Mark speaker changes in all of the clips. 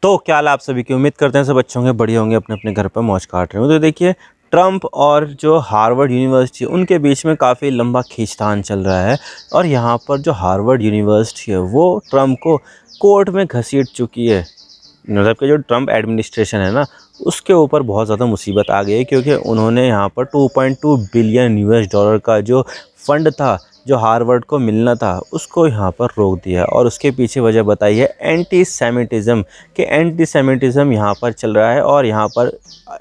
Speaker 1: तो क्या हाल है आप सभी की। उम्मीद करते हैं सब अच्छे होंगे, बढ़िया होंगे, अपने अपने घर पर मौज काट रहे होंगे। तो देखिए, ट्रंप और जो हार्वर्ड यूनिवर्सिटी उनके बीच में काफ़ी लंबा खींचतान चल रहा है। और यहाँ पर जो हार्वर्ड यूनिवर्सिटी है वो ट्रंप को कोर्ट में घसीट चुकी है। मतलब कि जो ट्रंप एडमिनिस्ट्रेशन है ना, उसके ऊपर बहुत ज़्यादा मुसीबत आ गई है, क्योंकि उन्होंने यहाँ पर 2.2 बिलियन यूएस डॉलर का जो फंड था, जो हार्वर्ड को मिलना था, उसको यहाँ पर रोक दिया। और उसके पीछे वजह बताई है एंटी सेमिटिज़म, कि एंटी सेमिटिज़म यहाँ पर चल रहा है। और यहाँ पर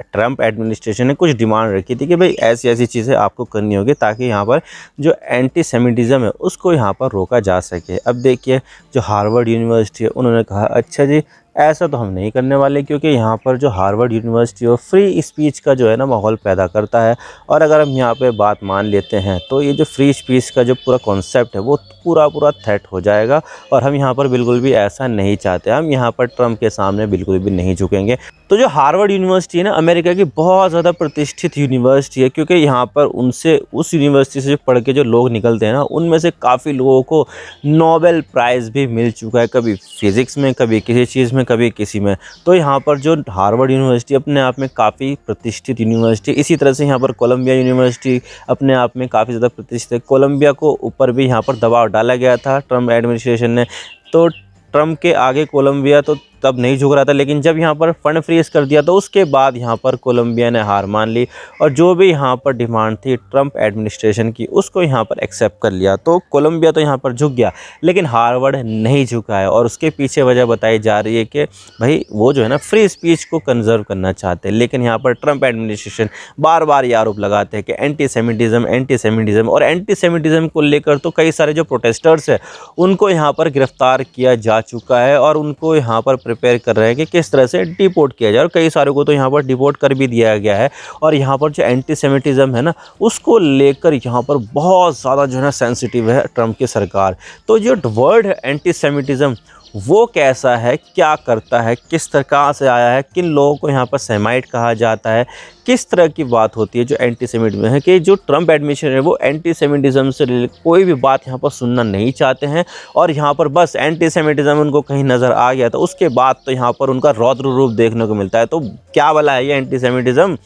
Speaker 1: ट्रंप एडमिनिस्ट्रेशन ने कुछ डिमांड रखी थी कि भाई ऐसी ऐसी चीज़ें आपको करनी होगी ताकि यहाँ पर जो एंटी सेमिटिज़म है उसको यहाँ पर रोका जा सके। अब देखिए, जो हार्वर्ड यूनिवर्सिटी है उन्होंने कहा अच्छा जी, ऐसा तो हम नहीं करने वाले, क्योंकि यहाँ पर जो हार्वर्ड यूनिवर्सिटी है फ्री स्पीच का जो है ना माहौल पैदा करता है। और अगर हम यहाँ पे बात मान लेते हैं तो ये जो फ्री स्पीच का जो पूरा कॉन्सेप्ट है वो पूरा थ्रेट हो जाएगा। और हम यहाँ पर बिल्कुल भी ऐसा नहीं चाहते, हम यहाँ पर ट्रंप के सामने बिल्कुल भी नहीं झुकेंगे। तो जो हार्वर्ड यूनिवर्सिटी है ना, अमेरिका की बहुत ज़्यादा प्रतिष्ठित यूनिवर्सिटी है, क्योंकि यहाँ पर उस यूनिवर्सिटी से जो पढ़ के जो लोग निकलते हैं ना, उनमें से काफ़ी लोगों को नोबेल प्राइज़ भी मिल चुका है, कभी फिज़िक्स में, कभी किसी चीज़ में, कभी किसी में। तो यहाँ पर जो हार्वर्ड यूनिवर्सिटी अपने आप में काफ़ी प्रतिष्ठित यूनिवर्सिटी, इसी तरह से यहाँ पर कोलंबिया यूनिवर्सिटी अपने आप में काफ़ी ज़्यादा प्रतिष्ठित है। कोलंबिया को ऊपर भी यहाँ पर दबाव डाला गया था ट्रंप एडमिनिस्ट्रेशन ने, तो ट्रंप के आगे कोलंबिया तो तब नहीं झुक रहा था, लेकिन जब यहाँ पर फंड फ्रीज कर दिया तो उसके बाद यहाँ पर कोलंबिया ने हार मान ली और जो भी यहाँ पर डिमांड थी ट्रंप एडमिनिस्ट्रेशन की उसको यहाँ पर एक्सेप्ट कर लिया। तो कोलंबिया तो यहाँ पर झुक गया, लेकिन हार्वर्ड नहीं झुका है। और उसके पीछे वजह बताई जा रही है कि भाई वो जो है ना फ्री स्पीच को कंजर्व करना चाहते हैं, लेकिन यहाँ पर ट्रंप एडमिनिस्ट्रेशन बार बार ये आरोप लगाते हैं कि एंटी सेमिटिज़म और एंटी सेमिटिज़म को लेकर तो कई सारे जो प्रोटेस्टर्स हैं उनको यहाँ पर गिरफ्तार किया जा चुका है और उनको यहाँ पर प्रिपेयर कर रहे हैं कि किस तरह से डिपोर्ट किया जाए। और कई सारों को तो यहाँ पर डिपोर्ट कर भी दिया गया है। और यहाँ पर जो एंटी सेमिटिज़म है ना, उसको लेकर यहाँ पर बहुत ज़्यादा जो है ना सेंसिटिव है ट्रंप की सरकार। तो जो वर्ड है एंटी सेमिटिज़म वो कैसा है, क्या करता है, किस तरह से आया है, किन लोगों को यहाँ पर सेमाइट कहा जाता है, किस तरह की बात होती है जो एंटी सेमिटिज्म है, कि जो ट्रंप एडमिनिस्ट्रेशन है वो एंटी सेमिटिज्म से रिलेटेड कोई भी बात यहाँ पर सुनना नहीं चाहते हैं। और यहाँ पर बस एंटी सेमिटिज्म उनको कहीं नज़र आ गया तो उसके बाद तो यहाँ पर उनका रौद्र रूप देखने को मिलता है। तो क्या वाला है ये एंटी सेमिटिज्म,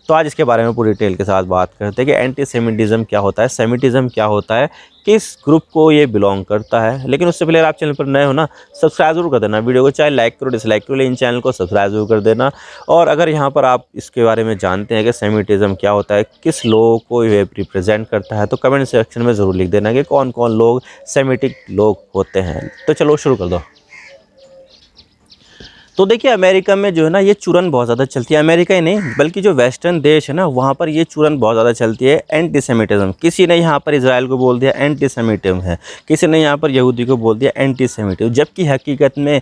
Speaker 1: तो आज इसके बारे में पूरी डिटेल के साथ बात करते हैं कि एंटी सेमिटिज्म क्या होता है, सेमिटिज्म क्या होता है, किस ग्रुप को ये बिलोंग करता है। लेकिन उससे पहले आप चैनल पर नए हो ना, सब्सक्राइब जरूर कर देना, वीडियो को चाहे लाइक करो डिसलाइक करो, लेकिन चैनल को सब्सक्राइब जरूर कर देना। और अगर यहाँ पर आप इसके बारे में जानते हैं कि सेमिटिज्म क्या होता है, किस लोगों को ये रिप्रेजेंट करता है, तो कमेंट सेक्शन में ज़रूर लिख देना कि कौन कौन लोग सेमिटिक लोग होते हैं। तो चलो शुरू कर दो। तो देखिए, अमेरिका में जो है ना ये चूरन बहुत ज़्यादा चलती है। अमेरिका ही नहीं बल्कि जो वेस्टर्न देश है ना वहाँ पर ये चूरन बहुत ज़्यादा चलती है, एंटीसेमिटिज्म। किसी ने यहाँ पर इजराइल को बोल दिया एंटीसेमिटिज्म है, किसी ने यहाँ पर यहूदी को बोल दिया एंटीसेमिटिज्म, जबकि हकीकत में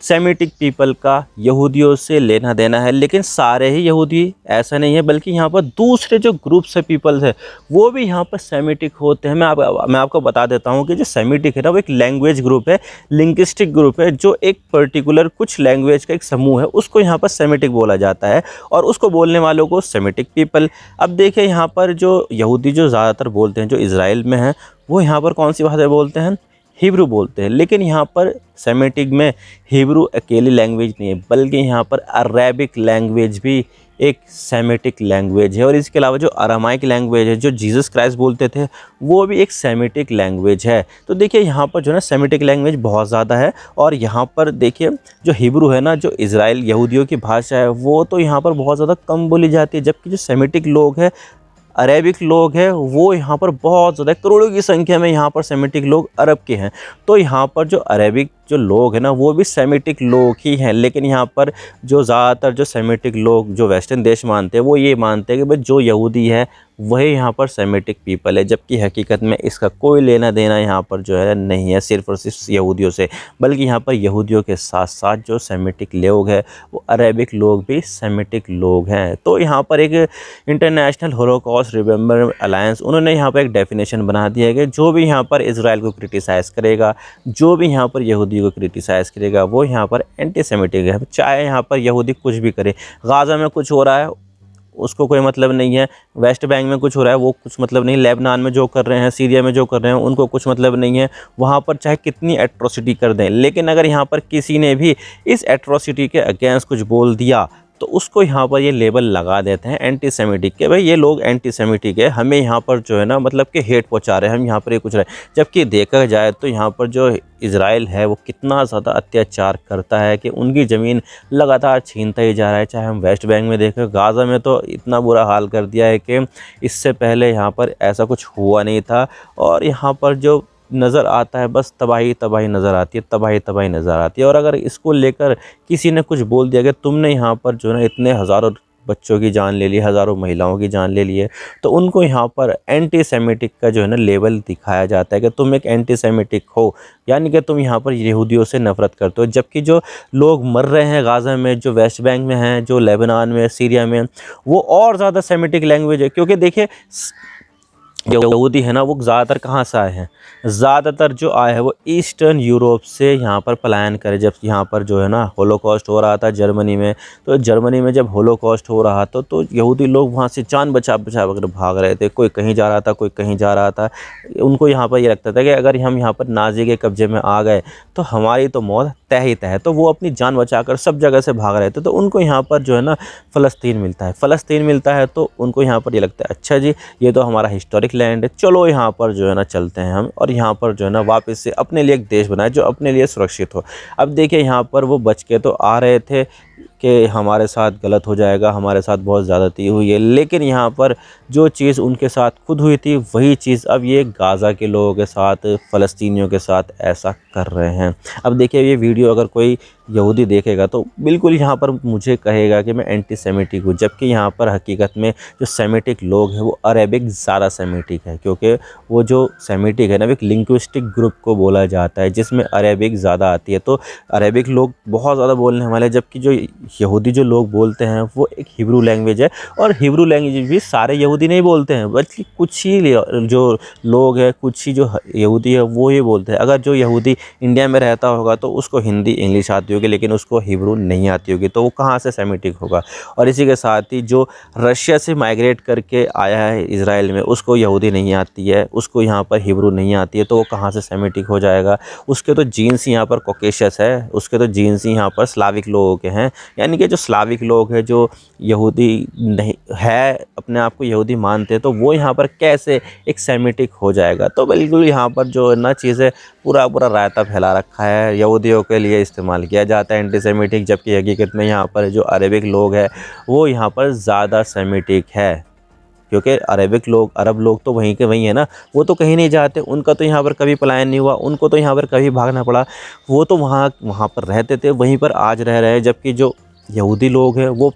Speaker 1: सेमिटिक पीपल का यहूदियों से लेना देना है। लेकिन सारे ही यहूदी ऐसा नहीं है, बल्कि यहाँ पर दूसरे जो ग्रुप्स है पीपल्स है वो भी यहाँ पर सेमिटिक होते हैं। मैं आपको बता देता हूँ कि जो सेमिटिक है ना वो एक लैंग्वेज ग्रुप है, लिंग्विस्टिक ग्रुप है, जो एक पर्टिकुलर कुछ लैंग्वेज का एक समूह है, उसको यहाँ पर सेमिटिक बोला जाता है और उसको बोलने वालों को सेमिटिक पीपल। अब देखिए, यहाँ पर जो यहूदी जो ज़्यादातर बोलते हैं जो इज़राइल में हैं, वो यहाँ पर कौन सी भाषा बोलते हैं, हिब्रू बोलते हैं। लेकिन यहाँ पर सेमिटिक में हिब्रू अकेली लैंग्वेज नहीं है, बल्कि यहाँ पर अरेबिक लैंग्वेज भी एक सेमिटिक लैंग्वेज है। और इसके अलावा जो अरामाइक लैंग्वेज है जो जीसस क्राइस्ट बोलते थे, वो भी एक सेमिटिक लैंग्वेज है। तो देखिए, यहाँ पर जो है ना सेमिटिक लैंग्वेज बहुत ज़्यादा है। और यहाँ पर देखिए, जो हिब्रू है ना, जो इज़राइल यहूदियों की भाषा है, वो तो यहाँ पर बहुत ज़्यादा कम बोली जाती है, जबकि जो सेमिटिक लोग हैं, अरेबिक लोग हैं, वो यहाँ पर बहुत ज़्यादा करोड़ों की संख्या में यहाँ पर सेमिटिक लोग अरब के हैं। तो यहाँ पर जो अरेबिक जो लोग हैं ना वो भी सेमिटिक लोग ही हैं। लेकिन यहाँ पर जो ज़्यादातर जो सेमिटिक लोग जो वेस्टर्न देश मानते हैं वो ये मानते हैं कि भाई जो यहूदी है वही यहाँ पर सेमिटिक पीपल है, जबकि हकीकत में इसका कोई लेना देना यहाँ पर जो है नहीं है सिर्फ और सिर्फ यहूदियों से, बल्कि यहाँ पर यहूदियों के साथ साथ जो सेमिटिक लोग हैं वो अरेबिक लोग भी सेमिटिक लोग हैं। तो यहाँ पर एक इंटरनेशनल होलोकॉस्ट रिमेंबर अलायंस उन्होंने यहाँ पर एक डेफिनेशन बना दिया है कि जो भी यहाँ पर इजराइल को क्रिटिसाइज़ करेगा, जो भी यहाँ पर यहूदी को क्रिटिसाइज़ करेगा, वो यहाँ पर एंटीसेमिटिक है। चाहे यहाँ पर यहूदी कुछ भी करे, गाज़ा में कुछ हो रहा है उसको कोई मतलब नहीं है। वेस्ट बैंक में कुछ हो रहा है वो कुछ मतलब नहीं, लेबनान में जो कर रहे हैं, सीरिया में जो कर रहे हैं उनको कुछ मतलब नहीं है। वहाँ पर चाहे कितनी एट्रोसिटी कर दें, लेकिन अगर यहाँ पर किसी ने भी इस एट्रोसिटी के अगेंस्ट कुछ बोल दिया तो उसको यहाँ पर ये लेबल लगा देते हैं एंटी सेमिटिक के, भाई ये लोग एंटी सेमिटिक है, हमें यहाँ पर जो है ना मतलब कि हेट पहुँचा रहे हैं, हम यहाँ पर ये कुछ रहे। जबकि देखा जाए तो यहाँ पर जो इज़राइल है वो कितना ज़्यादा अत्याचार करता है कि उनकी ज़मीन लगातार छीनता ही जा रहा है। चाहे हम वेस्ट बैंक में देखें, गाज़ा में तो इतना बुरा हाल कर दिया है कि इससे पहले यहाँ पर ऐसा कुछ हुआ नहीं था। और यहाँ पर जो नज़र आता है बस तबाही तबाही नज़र आती है, तबाही तबाही नज़र आती है। और अगर इसको लेकर किसी ने कुछ बोल दिया कि तुमने यहाँ पर जो है ना इतने हज़ारों बच्चों की जान ले ली, हज़ारों महिलाओं की जान ले ली है, तो उनको यहाँ पर एंटी सेमिटिक का जो है ना लेबल दिखाया जाता है कि तुम एक एंटी सेमिटिक हो, यानी कि तुम यहाँ पर यहूदियों से नफ़रत करते हो। जबकि जो लोग मर रहे हैं गाज़ा में, जो वेस्ट बैंक में हैं, जो लेबनान में, सीरिया में, वो और ज़्यादा सेमिटिक लैंग्वेज है। क्योंकि देखिए यहूदी है ना वो ज़्यादातर कहाँ से आए हैं, ज़्यादातर जो आए हैं वो ईस्टर्न यूरोप से यहाँ पर पलायन करे। जब यहाँ पर जो है ना होलोकॉस्ट हो रहा था जर्मनी में, तो जर्मनी में जब होलोकॉस्ट हो रहा था तो यहूदी लोग वहाँ से जान बचा बचा कर भाग रहे थे। कोई कहीं जा रहा था, कोई कहीं जा रहा था। उनको यहाँ पर ये लगता था कि अगर हम यहाँ पर नाज़ी के कब्जे में आ गए तो हमारी तो मौत तय ही तय है। तो वो अपनी जान बचाकर सब जगह से भाग रहे थे। तो उनको यहाँ पर जो है ना फ़लस्तीन मिलता है, फ़लस्तीन मिलता है तो उनको यहाँ पर ये लगता है अच्छा जी ये तो हमारा हिस्टोरिक लैंड है, चलो यहाँ पर जो है ना चलते हैं हम और यहाँ पर जो है ना वापस से अपने लिए एक देश बनाए जो अपने लिए सुरक्षित हो। अब देखिए यहाँ पर वो बच के तो आ रहे थे कि हमारे साथ गलत हो जाएगा, हमारे साथ बहुत ज़्यादती हुई है, लेकिन यहाँ पर जो चीज़ उनके साथ खुद हुई थी वही चीज़ अब ये गाज़ा के लोगों के साथ, फ़लस्तीनियों के साथ ऐसा कर रहे हैं। अब देखिए ये वीडियो अगर कोई यहूदी देखेगा तो बिल्कुल यहाँ पर मुझे कहेगा कि मैं एंटी सेमिटिक हूँ, जबकि यहाँ पर हकीकत में जो सेमिटिक लोग हैं वो अरेबिक ज़्यादा सेमिटिक है। क्योंकि वो जो सेमिटिक है ना एक लिंग्विस्टिक ग्रुप को बोला जाता है जिसमें अरेबिक ज़्यादा आती है। तो अरेबिक लोग बहुत ज़्यादा बोलने वाले, जबकि जो यहूदी जो लोग बोलते हैं वो एक हिब्रू लैंग्वेज है। और हिब्रू लैंग्वेज भी सारे यहूदी नहीं बोलते हैं, बल्कि कुछ ही जो लोग हैं, कुछ ही जो यहूदी है वो ये बोलते हैं। अगर जो यहूदी इंडिया में रहता होगा तो उसको हिंदी इंग्लिश आती होगी, लेकिन उसको हिब्रू नहीं आती होगी, तो वो कहाँ से सेमिटिक होगा। और इसी के साथ ही जो रशिया से माइग्रेट करके आया है इज़राइल में, उसको यहूदी नहीं आती है, उसको यहाँ पर हिब्रू नहीं आती है, तो वो कहाँ से सेमिटिक हो जाएगा। उसके तो जीन्स यहाँ पर कॉकेशियस है, उसके तो जीन्स यहाँ पर स्लाविक लोगों के हैं। यानी कि जो स्लाविक लोग हैं, जो यहूदी नहीं है, अपने आप को यहूदी मानते हैं, तो वो यहाँ पर कैसे एक सेमिटिक हो जाएगा। तो बिल्कुल यहाँ पर जो ना चीज़ें पूरा रायता फैला रखा है, यहूदियों के लिए इस्तेमाल किया जाता है एंटी सेमिटिक, जबकि हकीकत में यहाँ पर जो अरेबिक लोग हैं वो यहाँ पर ज़्यादा सेमिटिक है। क्योंकि अरब लोग तो वहीं के वहीं है ना, वो तो कहीं नहीं जाते, उनका तो यहाँ पर कभी पलायन नहीं हुआ, उनको तो यहाँ पर कभी भागना पड़ा, वो तो वहाँ पर रहते थे, वहीं पर आज रह रहे हैं। जबकि जो यहूदी लोग हैं वो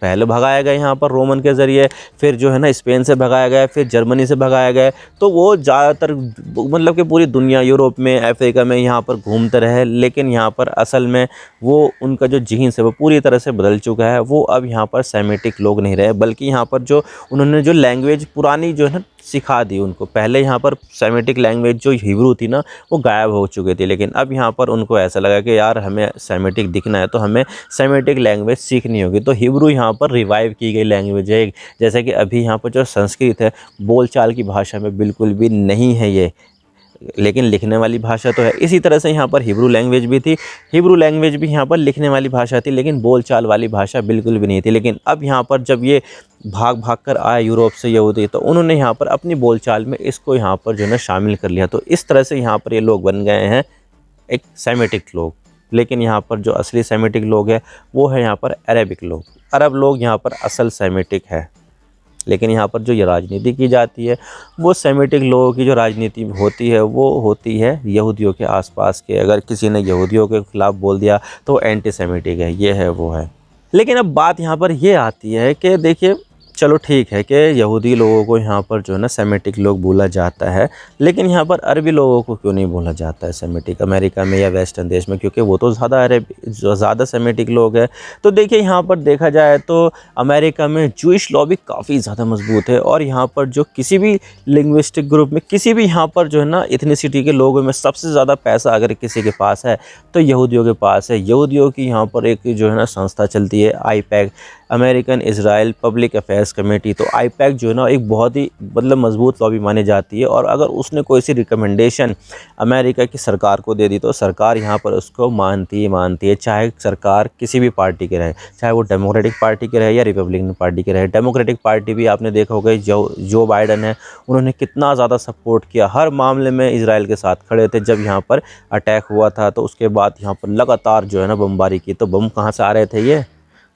Speaker 1: पहले भगाया गया यहाँ पर रोमन के ज़रिए, फिर जो है ना स्पेन से भगाया गया, फिर जर्मनी से भगाया गया। तो वो ज़्यादातर मतलब कि पूरी दुनिया, यूरोप में, अफ्रीका में यहाँ पर घूमते रहे, लेकिन यहाँ पर असल में वो उनका जो जीन्स है वो पूरी तरह से बदल चुका है। वो अब यहाँ पर सेमिटिक लोग नहीं रहे, बल्कि यहाँ पर जो उन्होंने जो लैंग्वेज पुरानी जो है ना सिखा दी उनको। पहले यहाँ पर सेमिटिक लैंग्वेज जो हिब्रू थी ना वो गायब हो चुकी थी, लेकिन अब यहाँ पर उनको ऐसा लगा कि यार हमें सेमिटिक दिखना है तो हमें सेमिटिक लैंग्वेज सीखनी होगी। तो हिब्रू यहाँ पर रिवाइव की गई लैंग्वेज है। जैसे कि अभी यहाँ पर जो संस्कृत है बोलचाल की भाषा में बिल्कुल भी नहीं है ये, लेकिन लिखने वाली भाषा तो है। इसी तरह से यहाँ पर हिब्रू लैंग्वेज भी थी, हिब्रू लैंग्वेज भी यहाँ पर लिखने वाली भाषा थी, लेकिन बोलचाल वाली भाषा बिल्कुल भी नहीं थी। लेकिन अब यहाँ पर जब ये भाग कर आया यूरोप से यहूदी, तो उन्होंने यहाँ पर अपनी बोलचाल में इसको यहाँ पर जो है शामिल कर लिया। तो इस तरह से यहाँ पर ये लोग बन गए हैं एक सेमिटिक लोग। लेकिन यहाँ पर जो असली सेमिटिक लोग हैं वो है यहाँ पर अरेबिक लोग। अरब लोग यहाँ पर असल सेमिटिक है, लेकिन यहाँ पर जो ये राजनीति की जाती है वो सेमिटिक लोगों की जो राजनीति होती है वो होती है यहूदियों के आसपास के। अगर किसी ने यहूदियों के ख़िलाफ़ बोल दिया तो एंटी सेमिटिक है, ये है वो है। लेकिन अब बात यहाँ पर ये आती है कि देखिए चलो ठीक है कि यहूदी लोगों को यहाँ पर जो है ना सेमिटिक लोग बोला जाता है, लेकिन यहाँ पर अरबी लोगों को क्यों नहीं बोला जाता है सेमिटिक, अमेरिका में या वेस्टर्न देश में, क्योंकि वो तो ज़्यादा सेमिटिक लोग हैं। तो देखिए यहाँ पर देखा जाए तो अमेरिका में जूइश लॉबी काफ़ी ज़्यादा मजबूत है, और यहाँ पर जो किसी भी लिंग्विस्टिक ग्रुप में, किसी भी यहाँ पर जो है ना इथनिसिटी के लोगों में सबसे ज़्यादा पैसा अगर किसी के पास है तो यहूदियों के पास है। यहूदियों की यहाँ पर एक जो है ना संस्था चलती है, IUPAC, American Israel public affairs committee. तो आईपैक जो है ना एक बहुत ही मतलब मजबूत लॉबी मानी जाती है, और अगर उसने कोई सी रिकमेंडेशन अमेरिका की सरकार को दे दी तो सरकार यहाँ पर उसको मानती है, चाहे सरकार किसी भी पार्टी के रहे, चाहे वो डेमोक्रेटिक पार्टी के रहे या रिपब्लिकन पार्टी के रहे। डेमोक्रेटिक पार्टी भी आपने देखा होगा जो बाइडन है, उन्होंने कितना ज़्यादा सपोर्ट किया, हर मामले में इसराइल के साथ खड़े थे। जब यहाँ पर अटैक हुआ था तो उसके बाद यहाँ पर लगातार जो है ना बमबारी की। तो बम कहाँ से आ रहे थे? ये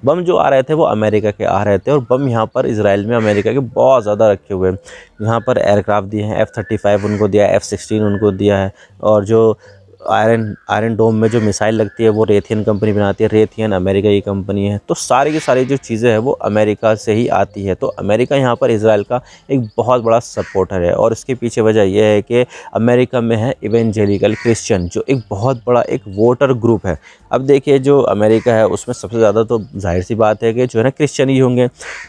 Speaker 1: बम जो आ रहे थे वो अमेरिका के आ रहे थे, और बम यहाँ पर इसराइल में अमेरिका के बहुत ज़्यादा रखे हुए हैं। यहाँ पर एयरक्राफ्ट दिए हैं, F-35 उनको दिया है, F-16 उनको दिया है, और जो आयरन डोम में जो मिसाइल लगती है वो रेथियन कंपनी बनाती है। रेथियन अमेरिका की कंपनी है। तो सारी की सारी जो चीज़ें हैं वो अमेरिका से ही आती है। तो अमेरिका यहाँ पर इसराइल का एक बहुत बड़ा सपोर्टर है, और इसके पीछे वजह यह है कि अमेरिका में है इवेंजेलिकल क्रिश्चियन, जो एक बहुत बड़ा एक वोटर ग्रुप है। अब देखिए जो अमेरिका है उसमें सबसे ज़्यादा तो जाहिर सी बात है कि जो है ना क्रिश्चियन ही होंगे।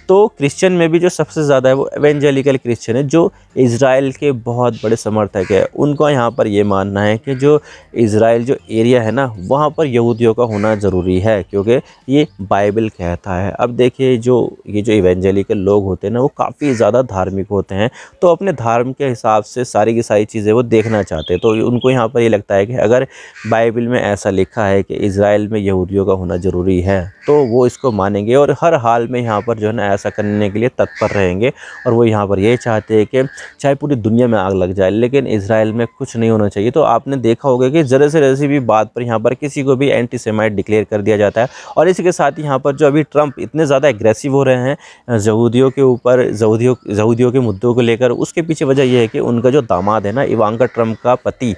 Speaker 1: तो क्रिश्चियन में भी जो सबसे ज़्यादा है वो इवेंजेलिकल क्रिश्चियन है, जो इसराइल के बहुत बड़े समर्थक है। उनका यहाँ पर ये मानना है कि जो इसराइल जो एरिया है ना वहाँ पर यहूदियों का होना ज़रूरी है, क्योंकि ये बाइबल कहता है। अब देखिए ये जो इवेंजेलिकल लोग होते हैं ना वो काफ़ी ज़्यादा धार्मिक होते हैं, तो अपने धर्म के हिसाब से सारी की सारी चीज़ें वो देखना चाहते हैं। तो उनको यहाँ पर ये लगता है कि अगर बाइबल में ऐसा लिखा है कि इसराइल में यहूदियों का होना ज़रूरी है तो वो इसको मानेंगे, और हर हाल में यहाँ पर जो है ना ऐसा करने के लिए तत्पर रहेंगे। और वो यहाँ पर ये चाहते हैं कि चाहे पूरी दुनिया में आग लग जाए लेकिन इसराइल में कुछ नहीं होना चाहिए। तो आपने देखा होगा कि ज़रा से ज़रा सी भी बात पर यहाँ पर किसी को भी एंटी सेमाइट डिक्लेयर कर दिया जाता है। और इसी के साथ ही यहाँ पर जो अभी ट्रंप इतने ज़्यादा एग्रेसिव हो रहे हैं यहूदियों के ऊपर, यहूदियों के मुद्दों को लेकर, उसके पीछे वजह यह है कि उनका जो दामाद है ना इवांका ट्रंप का पति,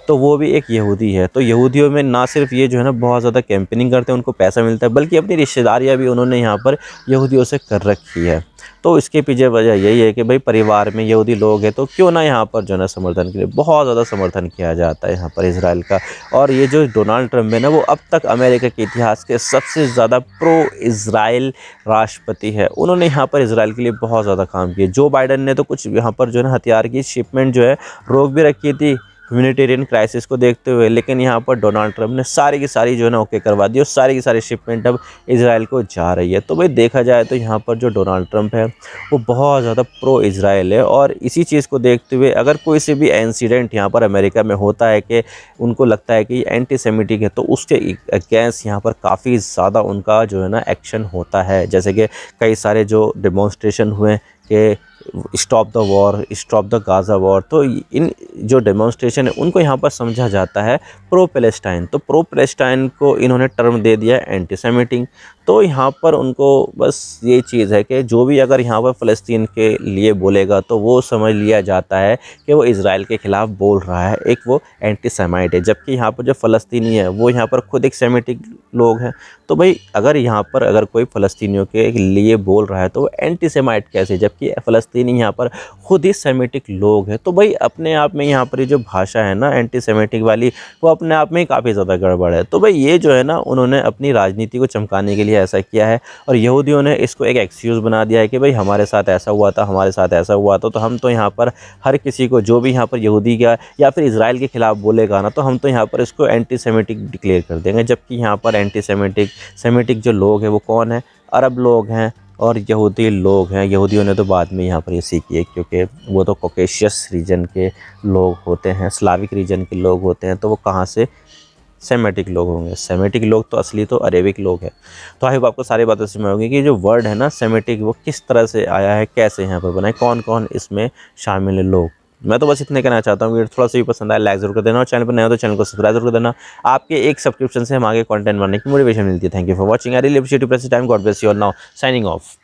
Speaker 1: तो वो भी एक यहूदी है। तो यहूदियों में ना सिर्फ ये जो है ना बहुत ज़्यादा कैंपेनिंग करते हैं, उनको पैसा मिलता है, बल्कि अपनी रिश्तेदारियाँ भी उन्होंने यहाँ पर यहूदियों से कर रखी है। तो इसके पीछे वजह यही है कि भाई परिवार में यहूदी लोग हैं तो क्यों ना यहाँ पर जो है ना समर्थन के लिए बहुत ज़्यादा समर्थन किया जाता है यहाँ पर इसराइल का। और ये जो डोनाल्ड ट्रंप है ना वो अब तक अमेरिका के इतिहास के सबसे ज़्यादा प्रो इसराइल राष्ट्रपति है। उन्होंने यहाँ पर इसराइल के लिए बहुत ज़्यादा काम किया। जो बाइडन ने तो कुछ यहाँ पर जो है ना हथियार की शिपमेंट जो है रोक भी रखी थी ह्यूमैनिटेरियन क्राइसिस को देखते हुए, लेकिन यहाँ पर डोनाल्ड ट्रंप ने सारी की सारी जो है ना ओके करवा दी, और सारी की सारी शिपमेंट अब इसराइल को जा रही है। तो भाई देखा जाए तो यहाँ पर जो डोनाल्ड ट्रंप है वो बहुत ज़्यादा प्रो इसराइल है। और इसी चीज़ को देखते हुए अगर कोई से भी इंसिडेंट यहाँ पर अमेरिका में होता है कि उनको लगता है कि एंटी सेमिटिक है तो उसके अगेंस्ट यहाँ पर काफ़ी ज़्यादा उनका जो है ना एक्शन होता है। जैसे कि कई सारे जो डेमोन्स्ट्रेशन हुए कि stop the war, stop the Gaza war, तो इन जो डेमोन्स्ट्रेशन है उनको यहाँ पर समझा जाता है प्रो पैलेस्टाइन। तो प्रो पैलेस्टाइन को इन्होंने टर्म दे दिया है एंटी सेमिटिक। तो यहाँ पर उनको बस ये चीज़ है कि जो भी अगर यहाँ पर फ़लस्तीन के लिए बोलेगा तो वो समझ लिया जाता है कि वो इसराइल के ख़िलाफ़ बोल रहा है, एक वो एंटी सेमाइट है। जबकि यहाँ पर जो फ़लस्तीनी है वो यहाँ पर खुद एक सेमिटिक लोग हैं। तो भाई अगर यहाँ पर अगर कोई फ़लस्तीनियों के लिए बोल रहा है तो वो एंटी सेमाइट कैसे, जबकि फ़लस्तीनी यहाँ पर खुद ही सेमिटिक लोग हैं। तो भाई अपने आप में यहाँ पर ये जो भाषा है ना एंटी सेमिटिक वाली वो अपने आप में ही काफ़ी ज़्यादा गड़बड़ है। तो भाई ये जो है ना उन्होंने अपनी राजनीति को चमकाने के लिए ऐसा किया है, और यहूदियों ने इसको एक एक्सक्यूज़ बना दिया है कि भाई हमारे साथ ऐसा हुआ था, हमारे साथ ऐसा हुआ था, तो हम तो यहाँ पर हर किसी को जो भी यहाँ पर यहूदी का या फिर इसराइल के ख़िलाफ़ बोलेगा ना तो हम तो यहाँ पर इसको एंटी सेमिटिक डिक्लेयर कर देंगे। जबकि यहाँ पर एंटी सेमिटिक जो लोग हैं वो कौन है? अरब लोग हैं और यहूदी लोग हैं। यहूदियों ने तो बाद में यहाँ पर ये सीखी है, क्योंकि वो तो कॉकेशियस रीजन के लोग होते हैं, स्लाविक रीजन के लोग होते हैं, तो वो कहाँ से सेमेटिक लोग होंगे? सेमेटिक लोग तो असली तो अरेबिक लोग हैं। तो आई होप आपको सारी बातें समझ होंगी कि जो वर्ड है ना सेमेटिक वो किस तरह से आया है, कैसे यहाँ पर बना है, कौन कौन इसमें शामिल है लोग। मैं तो बस इतने कहना चाहता हूँ। वीडियो थोड़ा सा भी पसंद आया लाइक जरूर कर देना, और चैनल पर नया हो तो चैनल को सब्सक्राइब जरूर कर देना। आपके एक सब्सक्रिप्शन से हम आगे कंटेंट बनाने की मोटिवेशन मिलती है। Thank you for watching. I really appreciate your precious time. God bless you all. Now signing off.